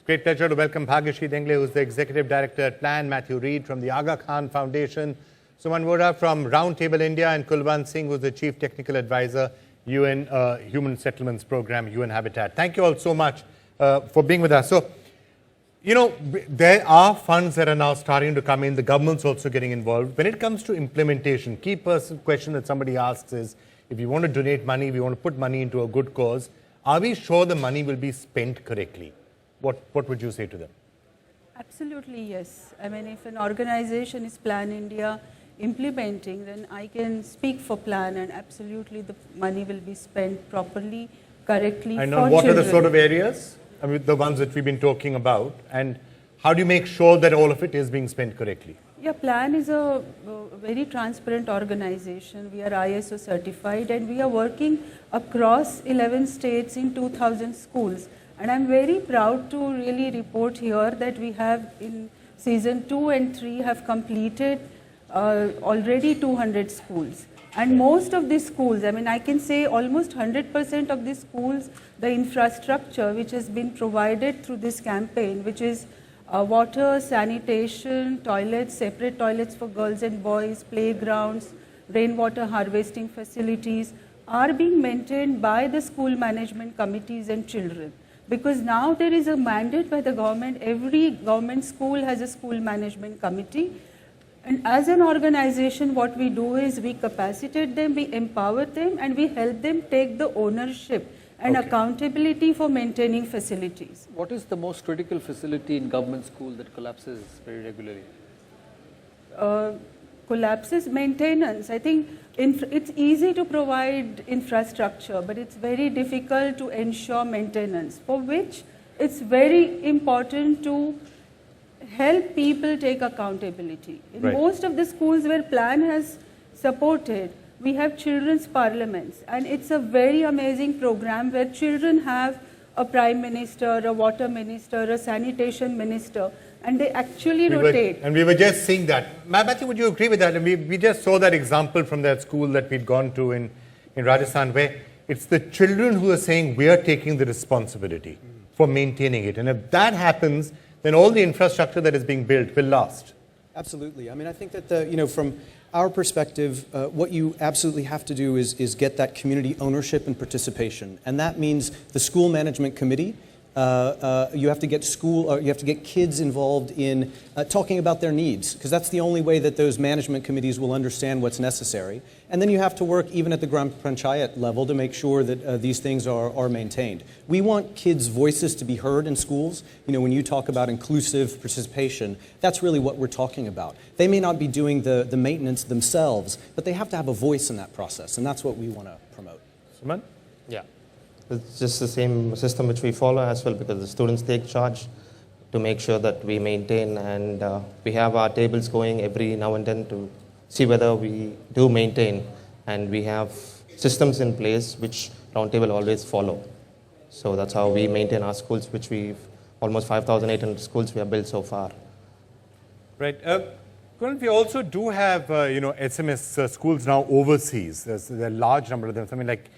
Great pleasure to welcome Bhagyashree Dengle, who's the Executive Director at Plan, Mathew from the Aga Khan Foundation, Suman Voora from Roundtable India, and Kulwant Singh, who's the Chief Technical Advisor, UN Human Settlements Program, UN Habitat. Thank you all so much for being with us. So, you know, there are funds that are now starting to come in. The government's also getting involved. When it comes to implementation, key question that somebody asks is, if you want to donate money, we want to put money into a good cause, are we sure the money will be spent correctly? What would you say to them? Absolutely, yes. I mean, if an organization is Plan India implementing, then I can speak for Plan, and absolutely the money will be spent properly, correctly. And what are the sort of areas? I mean, the ones that we've been talking about, and how do you make sure that all of it is being spent correctly? Yeah, Plan is a very transparent organization. We are ISO certified, and we are working across 11 states in 2,000 schools. And I'm very proud to really report here that we have in season 2 and 3 have completed already 200 schools. And most of these schools, I mean, I can say almost 100% of these schools, the infrastructure which has been provided through this campaign, which is water, sanitation, toilets, separate toilets for girls and boys, playgrounds, rainwater harvesting facilities, are being maintained by the school management committees and children. Because now there is a mandate by the government, every government school has a school management committee. And as an organization, what we do is we capacitate them, we empower them, and we help them take the ownership and accountability for maintaining facilities. What is the most critical facility in government school that collapses very regularly? Collapses, maintenance. I think it's easy to provide infrastructure, but it's very difficult to ensure maintenance, for which it's very important to help people take accountability. In most of the schools where Plan has supported, we have children's parliaments, and it's a very amazing program where children have a prime minister, a water minister, a sanitation minister, and they actually rotate. And we were just seeing that. Mathew, would you agree with that? And we just saw that example from that school that we'd gone to in Rajasthan, where it's the children who are saying we are taking the responsibility for maintaining it. And if that happens, then all the infrastructure that is being built will last. Absolutely. I mean, I think that, from our perspective, what you absolutely have to do is get that community ownership and participation. And that means the school management committee. You have to get kids involved in talking about their needs, because that's the only way that those management committees will understand what's necessary. And then you have to work even at the Gram Panchayat level to make sure that these things are maintained. We want kids' voices to be heard in schools. You know, when you talk about inclusive participation, that's really what we're talking about. They may not be doing the maintenance themselves, but they have to have a voice in that process, and that's what we want to promote. Suman? Yeah. It's just the same system which we follow as well, because the students take charge to make sure that we maintain, and we have our tables going every now and then to see whether we do maintain, and we have systems in place which Roundtable always follow. So that's how we maintain our schools, which we've almost 5,800 schools we have built so far. Right. We also do have, SMS schools now overseas. There's a large number of them, something like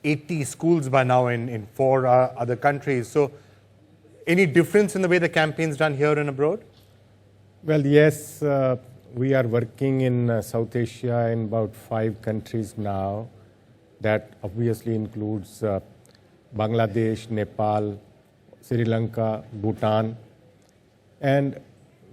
80 schools by now in 4 other countries. So any difference in the way the campaign's done here and abroad? Well, yes, we are working in South Asia in about 5 countries now. That obviously includes Bangladesh, Nepal, Sri Lanka, Bhutan. And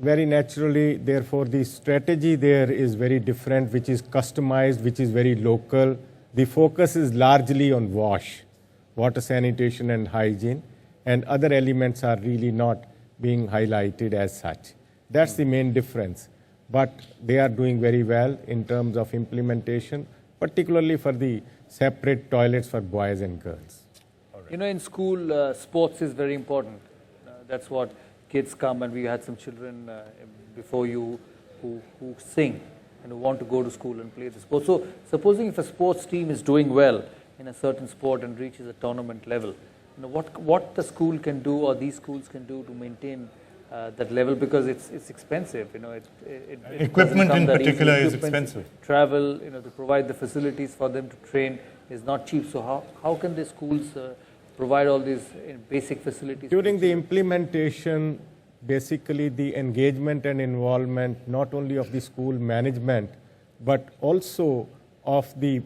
very naturally, therefore, the strategy there is very different, which is customized, which is very local. The focus is largely on water sanitation and hygiene, and other elements are really not being highlighted as such. That's the main difference. But they are doing very well in terms of implementation, particularly for the separate toilets for boys and girls. Right. You know, in school, sports is very important. That's what kids come, and we had some children before you who sing and who want to go to school and play the sport. So supposing if a sports team is doing well in a certain sport and reaches a tournament level, you know, what the school can do or these schools can do to maintain that level, because it's expensive. You know, equipment in particular is expensive. Travel, you know, to provide the facilities for them to train is not cheap. So how can the schools provide all these basic facilities. During the implementation, basically the engagement and involvement not only of the school management, but also of the,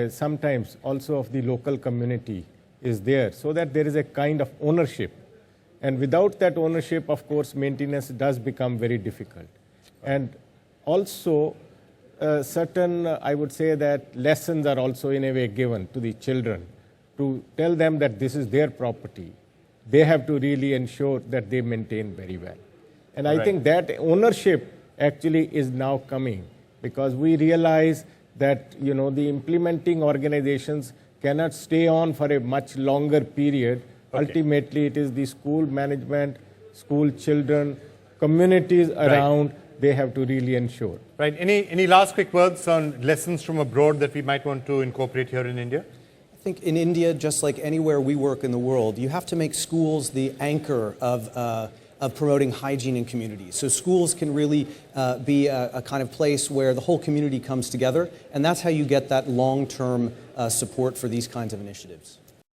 sometimes also of the local community is there, so that there is a kind of ownership. And without that ownership, of course, maintenance does become very difficult. And also, certain, I would say that lessons are also in a way given to the children to tell them that this is their property. They have to really ensure that they maintain very well. And I think that ownership actually is now coming, because we realize that, you know, the implementing organizations cannot stay on for a much longer period. Ultimately, it is the school management, school children, communities around, they have to really ensure. Right. Any last quick words on lessons from abroad that we might want to incorporate here in India? I think in India, just like anywhere we work in the world, you have to make schools the anchor of promoting hygiene in communities. So schools can really be a kind of place where the whole community comes together, and that's how you get that long-term support for these kinds of initiatives.